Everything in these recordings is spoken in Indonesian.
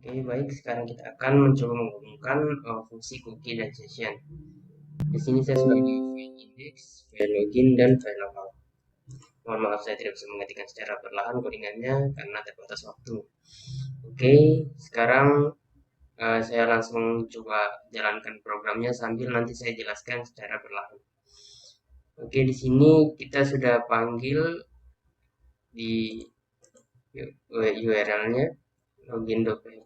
Oke, baik. Sekarang kita akan mencoba menghubungkan fungsi cookie dan session. Di sini saya sudah di file index, file login, dan file logout. Mohon maaf saya tidak bisa mengetikkan secara perlahan codingannya karena terbatas waktu. Oke, sekarang saya langsung coba jalankan programnya sambil nanti saya jelaskan secara perlahan. Oke, di sini kita sudah panggil di URL-nya login.php,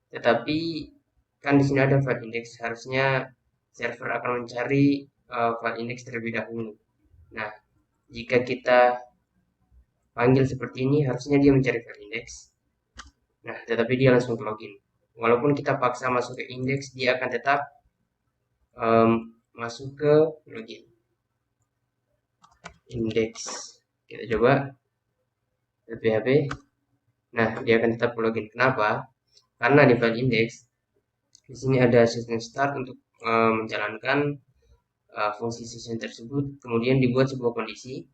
tetapi kan di sini ada file index, harusnya server akan mencari file index terlebih dahulu. Nah, jika kita panggil seperti ini, harusnya dia mencari file index. Nah, tetapi dia langsung ke login. Walaupun kita paksa masuk ke index, dia akan tetap masuk ke login. Index. Kita coba php. Nah, dia akan tetap ke login. Kenapa? Karena di file index di sini ada session start untuk menjalankan fungsi session tersebut. Kemudian dibuat sebuah kondisi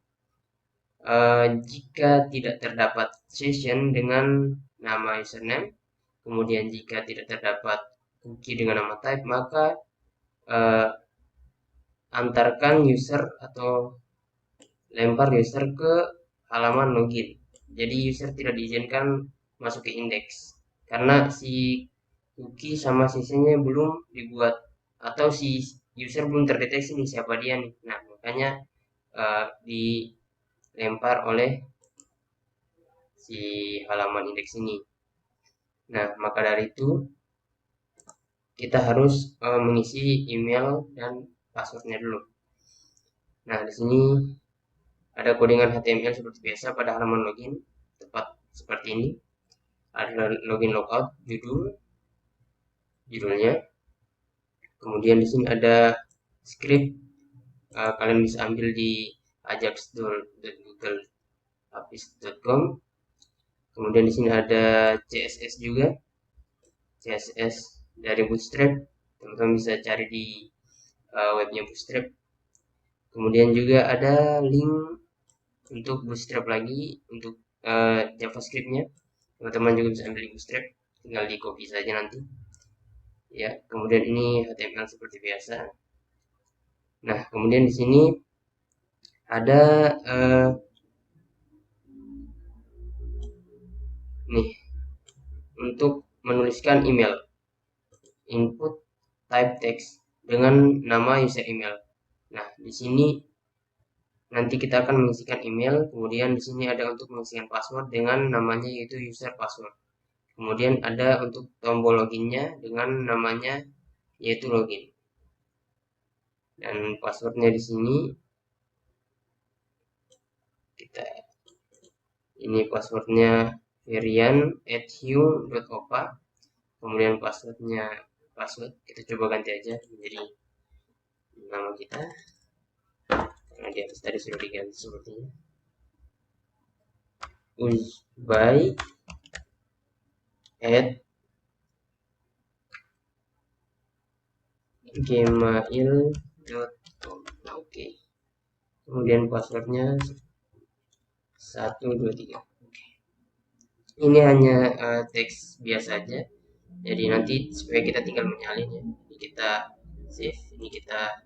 jika tidak terdapat session dengan nama username, kemudian jika tidak terdapat cookie dengan nama type, maka antarkan user atau lempar user ke halaman login. Jadi user tidak diizinkan masuk ke indeks karena si cookie sama sessionnya belum dibuat atau si user belum terdeteksi nih siapa dia nih. Nah, makanya dilempar oleh si halaman indeks ini. Nah, maka dari itu kita harus mengisi email dan passwordnya dulu. Nah, di sini ada codingan HTML seperti biasa pada halaman login, tepat seperti ini. Ada login logout, judulnya. Kemudian di sini ada script, kalian bisa ambil di ajax.google.com. Kemudian di sini ada CSS juga, CSS dari Bootstrap, teman-teman bisa cari di webnya Bootstrap. Kemudian juga ada link untuk Bootstrap lagi untuk JavaScript-nya, teman-teman juga bisa ambil di Bootstrap, tinggal di copy saja nanti ya. Kemudian ini HTML seperti biasa. Nah, kemudian di sini ada nih untuk menuliskan email, input type text dengan nama user email. Nah, di sini nanti kita akan mengisikan email, kemudian di sini ada untuk mengisikan password dengan namanya yaitu user password. Kemudian ada untuk tombol loginnya dengan namanya yaitu login. Dan passwordnya di sini kita ini passwordnya varian@hue.opa. Kemudian passwordnya kita coba ganti aja menjadi nama kita karena di atas tadi sudah diganti sepertinya. uzbay@gmail.com. Oke. Kemudian passwordnya 123. Oke. Ini hanya teks biasa aja. Jadi nanti supaya kita tinggal menyalinnya. Ini kita save, ini kita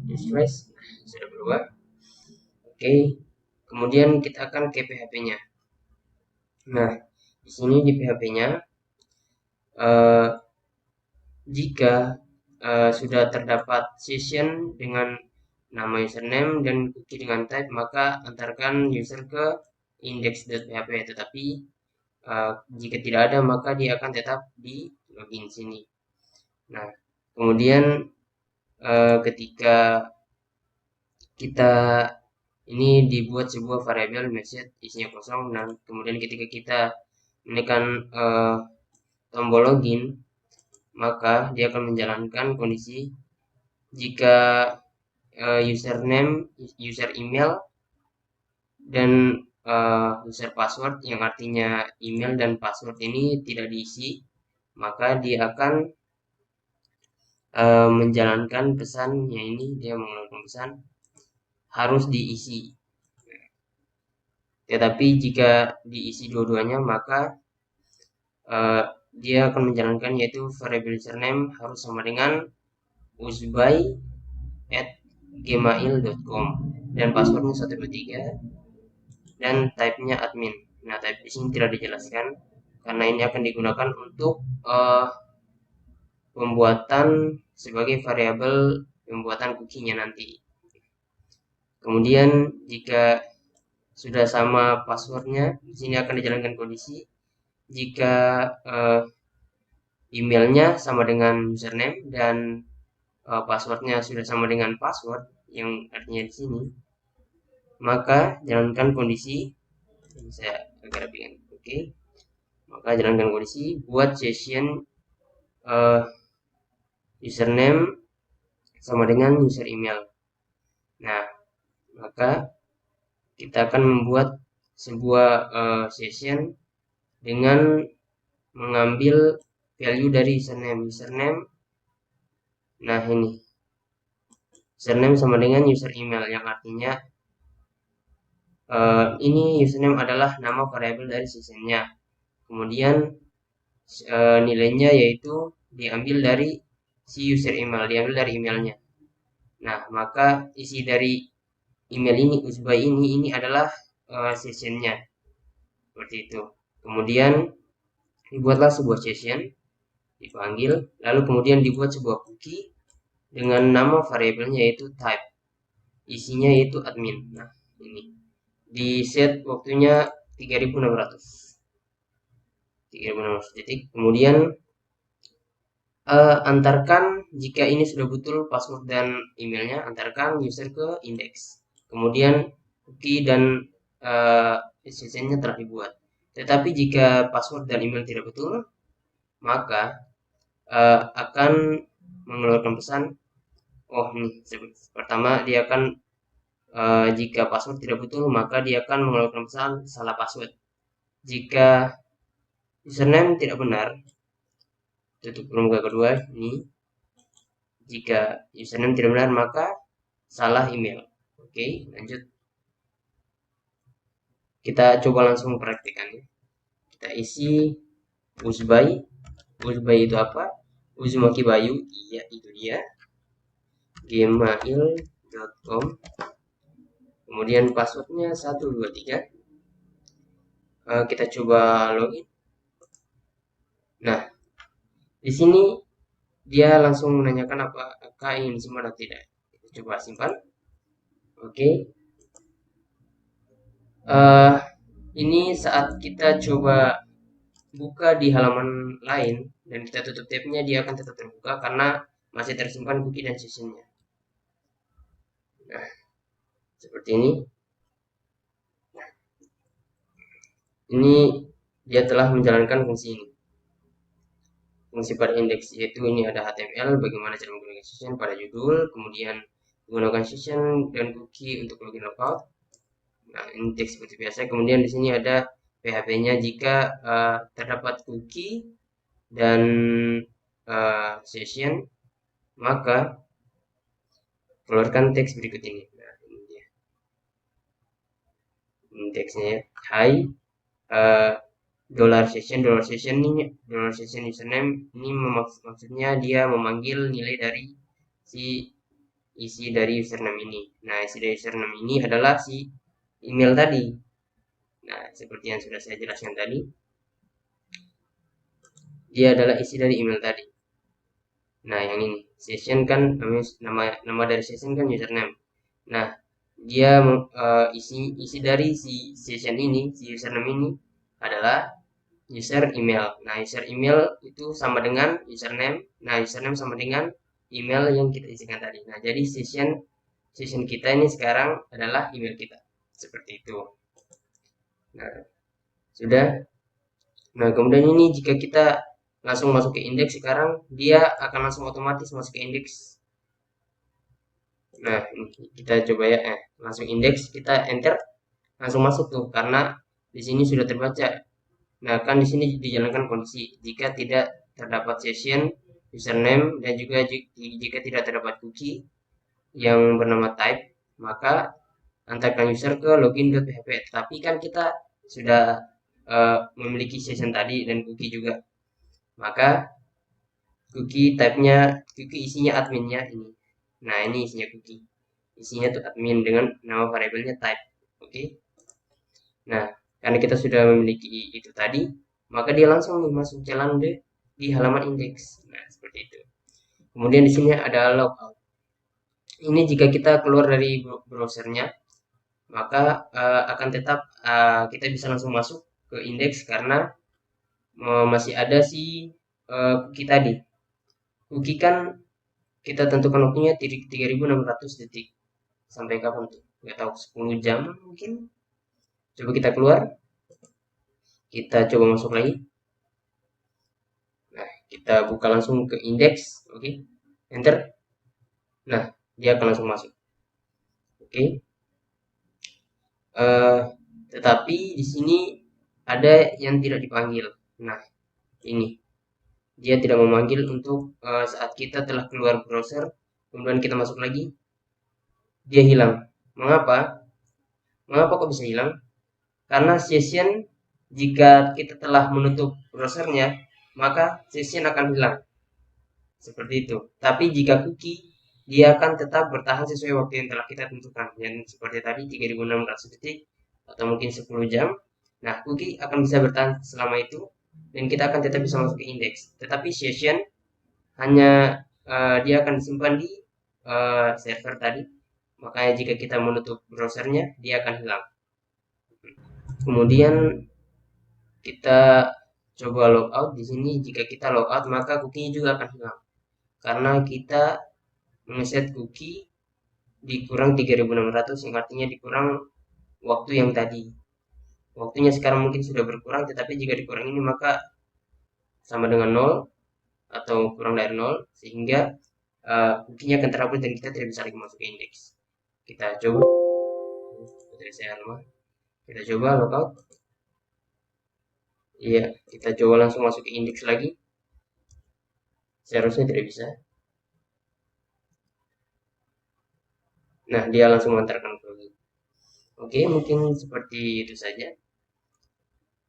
refresh. Nah, sudah berubah. Oke. Kemudian kita akan ke PHP-nya. Nah, di sini di PHP-nya jika sudah terdapat session dengan nama username dan cookie dengan type, maka antarkan user ke index.php. Tetapi jika tidak ada, maka dia akan tetap di login sini. Nah, kemudian ketika kita ini dibuat sebuah variabel message isinya kosong, dan kemudian ketika kita menekan tombol login, maka dia akan menjalankan kondisi jika username, user email, dan user password yang artinya email dan password ini tidak diisi, maka dia akan menjalankan pesannya ini, dia mengeluarkan pesan harus diisi. Tetapi jika diisi dua-duanya, maka dia akan menjalankan, yaitu variable username harus sama dengan uzbay@gmail.com dan passwordnya 123 dan type-nya admin. Nah, type di sini tidak dijelaskan karena ini akan digunakan untuk pembuatan sebagai variabel pembuatan cookie-nya nanti. Kemudian jika sudah sama passwordnya, di sini akan dijalankan kondisi jika emailnya sama dengan username dan passwordnya sudah sama dengan password yang artinya di sini, maka jalankan kondisi, ini saya agak rapikan, oke. Maka jalankan kondisi buat session username sama dengan user email. Nah, maka kita akan membuat sebuah session dengan mengambil value dari username. Nah, ini username sama dengan user email, yang artinya ini username adalah nama variabel dari sessionnya. Kemudian nilainya yaitu diambil dari si user email, diambil dari emailnya. Nah, maka isi dari email ini, uzbay ini adalah sessionnya, seperti itu. Kemudian dibuatlah sebuah session, dipanggil, lalu kemudian dibuat sebuah cookie dengan nama variabelnya yaitu type, isinya yaitu admin. Nah, ini di set waktunya 3600 detik. Kemudian antarkan, jika ini sudah betul password dan emailnya, antarkan user ke indeks. Kemudian cookie dan sessionnya telah dibuat. Tetapi jika password dan email tidak betul, maka akan mengeluarkan pesan, oh ini pertama dia akan jika password tidak betul, maka dia akan mengeluarkan pesan salah password. Jika username tidak benar, tutup permukaan kedua ini. Jika username tidak benar, maka salah email. Oke, lanjut. Kita coba langsung praktikannya. Kita isi uzbay. Uzbay itu apa? Uzumaki Bayu, iya itu dia. gmail.com. Kemudian passwordnya 123. Kita coba login. Nah, di sini dia langsung menanyakan apakah ingin disimpan atau tidak. Kita coba simpan. Oke. Ini saat kita coba buka di halaman lain dan kita tutup tabnya, dia akan tetap terbuka karena masih tersimpan cookie dan sessionnya. Nah, seperti ini. Nah, ini dia telah menjalankan fungsi ini. Fungsi pada indeks, yaitu ini ada HTML, bagaimana cara menggunakan session pada judul, kemudian menggunakan session dan cookie untuk login logout. Nah, indeks seperti biasa. Kemudian di sini ada PHP-nya jika terdapat cookie dan session, maka keluarkan teks berikut ini. Nah, ini dia indeksnya ya. Hi, $session username ini maksudnya dia memanggil nilai dari si isi dari username ini. Nah, isi dari username ini adalah si email tadi. Nah, seperti yang sudah saya jelaskan tadi, dia adalah isi dari email tadi. Nah, yang ini session kan nama dari session kan username. Nah, dia isi dari si session ini, si username ini adalah user email. Nah, user email itu sama dengan username. Nah, username sama dengan email yang kita isikan tadi. Nah, jadi session kita ini sekarang adalah email kita. Seperti itu. Nah, sudah. Nah, kemudian ini jika kita langsung masuk ke indeks, sekarang dia akan langsung otomatis masuk ke indeks. Nah, ini kita coba ya, langsung indeks, kita enter, langsung masuk tuh karena di sini sudah terbaca. Nah, kan di sini dijalankan kondisi jika tidak terdapat session, username, dan juga jika tidak terdapat cookie yang bernama type, maka antarkan user ke login.php. Tapi kan kita sudah memiliki session tadi dan cookie juga. maka cookie cookie isinya adminnya ini. Nah, ini isinya cookie. Isinya tuh admin dengan nama variabelnya type. Oke. Nah, karena kita sudah memiliki itu tadi, maka dia langsung nih masuk jalan di halaman indeks. Nah, seperti itu. Kemudian di sini ada logout. Ini jika kita keluar dari browsernya, maka akan tetap kita bisa langsung masuk ke indeks karena masih ada si cookie tadi. Cookie kan kita tentukan waktunya 3600 detik. Sampai kapan tuh? Nggak tahu, 10 jam mungkin. Coba kita keluar. Kita coba masuk lagi. Nah, kita buka langsung ke indeks. Oke. Enter. Nah, dia akan langsung masuk. Oke. Tetapi di sini ada yang tidak dipanggil. Nah, ini. Dia tidak memanggil untuk saat kita telah keluar browser, kemudian kita masuk lagi, dia hilang. Mengapa? Mengapa kok bisa hilang? Karena session, jika kita telah menutup browsernya, maka session akan hilang. Seperti itu. Tapi jika cookie, dia akan tetap bertahan sesuai waktu yang telah kita tentukan. Yang seperti tadi 3600 detik atau mungkin 10 jam. Nah, cookie akan bisa bertahan selama itu dan kita akan tetap bisa masuk ke indeks. Tetapi session hanya dia akan disimpan di server tadi. Makanya jika kita menutup browsernya, dia akan hilang. Kemudian kita coba logout di sini. Jika kita logout, maka cookie juga akan hilang. Karena kita mengeset cookie dikurang 3600 yang artinya dikurang waktu yang tadi. Waktunya sekarang mungkin sudah berkurang, tetapi jika dikurang ini maka sama dengan 0 atau kurang dari 0 sehingga cookie-nya akan terhapus dan kita tidak bisa lagi masuk ke indeks. Kita coba. Kita coba logout. Iya, kita coba langsung masuk ke indeks lagi. Seharusnya tidak bisa. Nah, dia langsung mengantarkan ke login. Oke, mungkin seperti itu saja.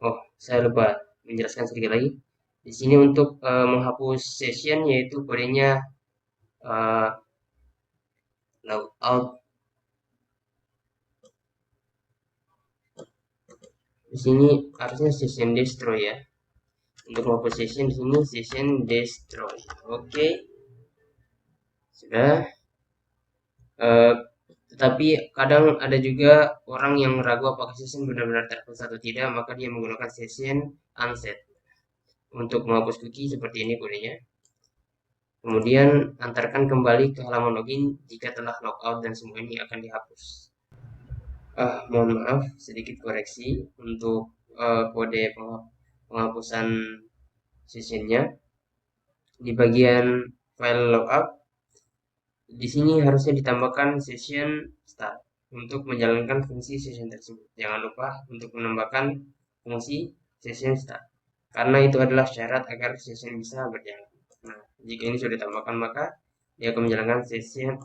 Oh, saya lupa menjelaskan sedikit lagi. Di sini untuk menghapus session yaitu kodenya logout. Di sini harusnya session destroy ya. Untuk menghapus session di sini session destroy. Oke. Sudah. Tetapi kadang ada juga orang yang ragu apakah session benar-benar terhapus atau tidak, maka dia menggunakan session unset untuk menghapus cookie seperti ini kodenya. Kemudian antarkan kembali ke halaman login jika telah logout dan semua ini akan dihapus. Mohon maaf, sedikit koreksi untuk kode penghapusan sessionnya. Di bagian file logout, di sini harusnya ditambahkan session start untuk menjalankan fungsi session tersebut. Jangan lupa untuk menambahkan fungsi session start, karena itu adalah syarat agar session bisa berjalan. Nah, jika ini sudah ditambahkan, maka dia akan menjalankan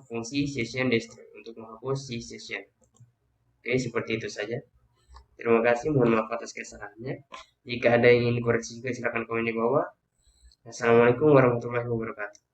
fungsi session destroy untuk menghapus si session. Oke, seperti itu saja. Terima kasih, mohon maaf atas kesalahannya. Jika ada yang ingin koreksi juga silahkan komen di bawah. Assalamualaikum warahmatullahi wabarakatuh.